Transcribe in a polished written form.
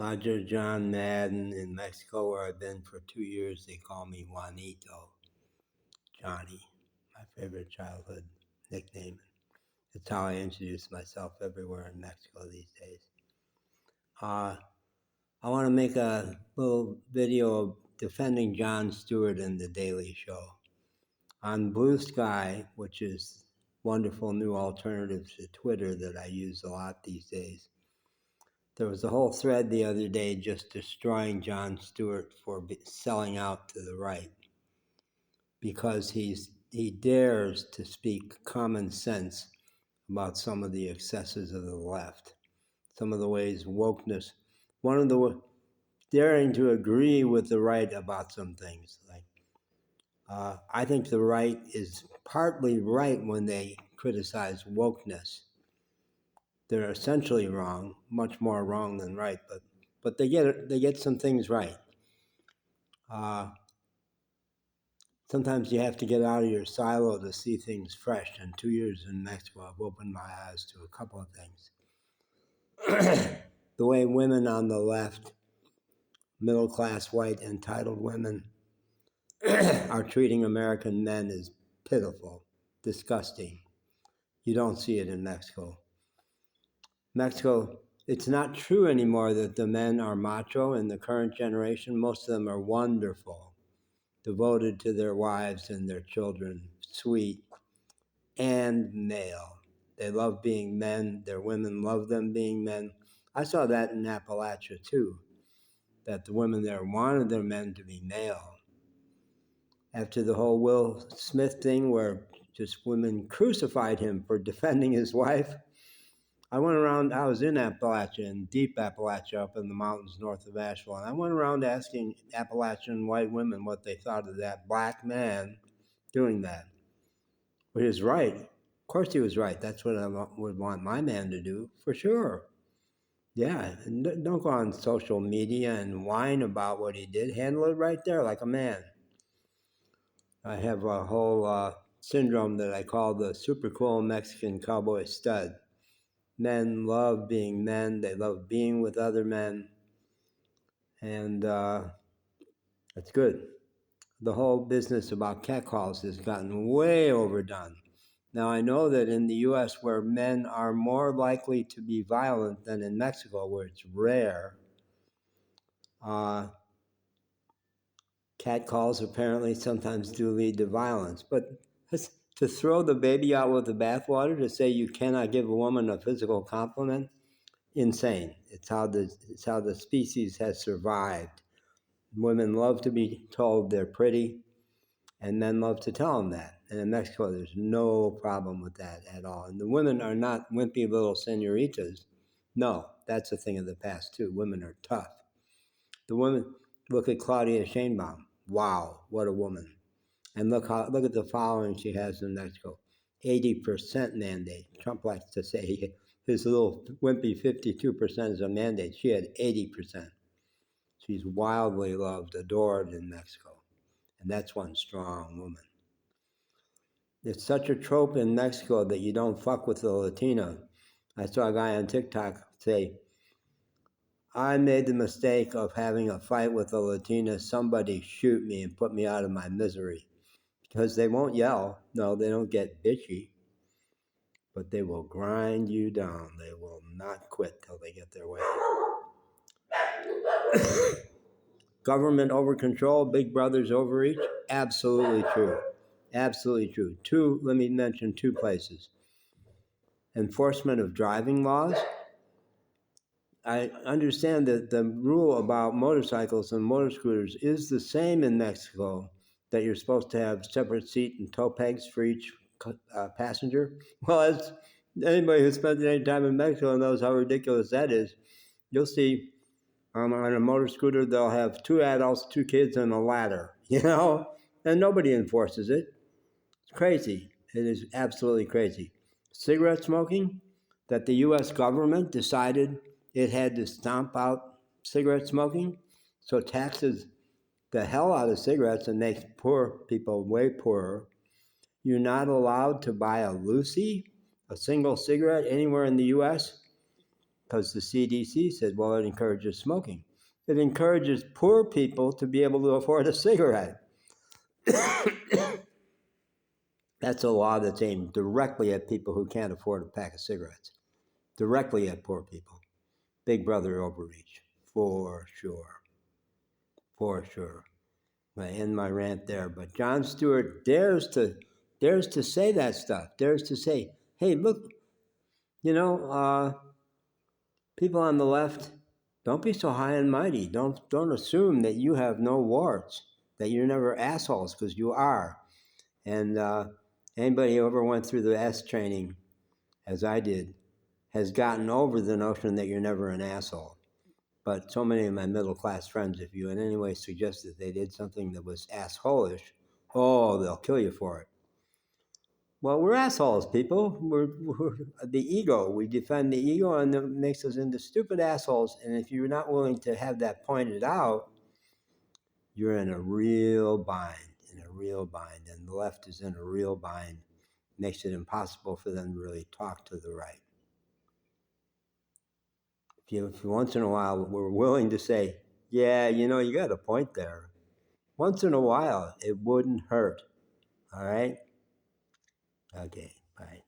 Roger John Madden in Mexico, where I've been for 2 years. They call me Juanito, Johnny, my favorite childhood nickname. It's how I introduce myself everywhere in Mexico these days. I want to make a little video of defending Jon Stewart in The Daily Show. On Blue Sky, which is wonderful new alternative to Twitter that I use a lot these days, there was a whole thread the other day just destroying Jon Stewart for selling out to the right because he dares to speak common sense about some of the excesses of the left, some of the ways wokeness, one of the daring to agree with the right about some things. Like I think the right is partly right when they criticize wokeness. They're essentially wrong, much more wrong than right, but they get some things right. Sometimes you have to get out of your silo to see things fresh. In 2 years in Mexico, I've opened my eyes to a couple of things. The way women on the left, middle-class, white, entitled women, are treating American men is pitiful, disgusting. You don't see it in Mexico. Mexico, it's not true anymore that the men are macho in the current generation. Most of them are wonderful, devoted to their wives and their children, sweet, and male. They love being men. Their women love them being men. I saw that in Appalachia too, that the women there wanted their men to be male. After the whole Will Smith thing where just women crucified him for defending his wife, I went around, I was in Appalachia, in deep Appalachia up in the mountains north of Asheville, and I went around asking Appalachian white women what they thought of that black man doing that. But he was right. Of course he was right. That's what I would want my man to do, for sure. Yeah, and don't go on social media and whine about what he did. Handle it right there like a man. I have a whole syndrome that I call the super cool Mexican cowboy stud. Men love being men. They love being with other men. And that's good. The whole business about catcalls has gotten way overdone. Now, I know that in the U.S., where men are more likely to be violent than in Mexico, where it's rare, catcalls apparently sometimes do lead to violence. But to throw the baby out with the bathwater, to say you cannot give a woman a physical compliment, insane. It's how the species has survived. Women love to be told they're pretty, and men love to tell them that. And in Mexico, there's no problem with that at all. And the women are not wimpy little senoritas. No, that's a thing of the past too. Women are tough. The women, look at Claudia Sheinbaum. Wow, what a woman. And look at the following she has in Mexico. 80% mandate. Trump likes to say his little wimpy 52% is a mandate. She had 80%. She's wildly loved, adored in Mexico. And that's one strong woman. It's such a trope in Mexico that you don't fuck with the Latina. I saw a guy on TikTok say, I made the mistake of having a fight with a Latina. Somebody shoot me and put me out of my misery. Because they won't yell. No, they don't get bitchy. But they will grind you down. They will not quit till they get their way. Government over control, big brother's overreach, absolutely true. Absolutely true. Let me mention 2 places. Enforcement of driving laws. I understand that the rule about motorcycles and motor scooters is the same in Mexico, that you're supposed to have separate seat and toe pegs for each passenger. Well, as anybody who spent any time in Mexico knows how ridiculous that is. You'll see on a motor scooter, they'll have 2 adults, 2 kids, and a ladder, and nobody enforces it. It's crazy. It is absolutely crazy. Cigarette smoking, that the U.S. government decided it had to stomp out cigarette smoking, so taxes the hell out of cigarettes and makes poor people way poorer. You're not allowed to buy a Lucy, a single cigarette, anywhere in the U.S. because the CDC said, well, it encourages smoking. It encourages poor people to be able to afford a cigarette. That's a law that's aimed directly at people who can't afford a pack of cigarettes, directly at poor people. Big brother overreach, for sure, for sure. I end my rant there, but Jon Stewart dares to say that stuff, dares to say, hey, look, people on the left, don't be so high and mighty. Don't assume that you have no warts, that you're never assholes, because you are. And anybody who ever went through the S training, as I did, has gotten over the notion that you're never an asshole. But so many of my middle-class friends, if you in any way suggest that they did something that was assholish, oh, they'll kill you for it. Well, we're assholes, people. We're the ego. We defend the ego, and it makes us into stupid assholes. And if you're not willing to have that pointed out, you're in a real bind, And the left is in a real bind. Makes it impossible for them to really talk to the right. If once in a while we're willing to say, yeah, you got a point there. Once in a while, it wouldn't hurt. All right? Okay, bye.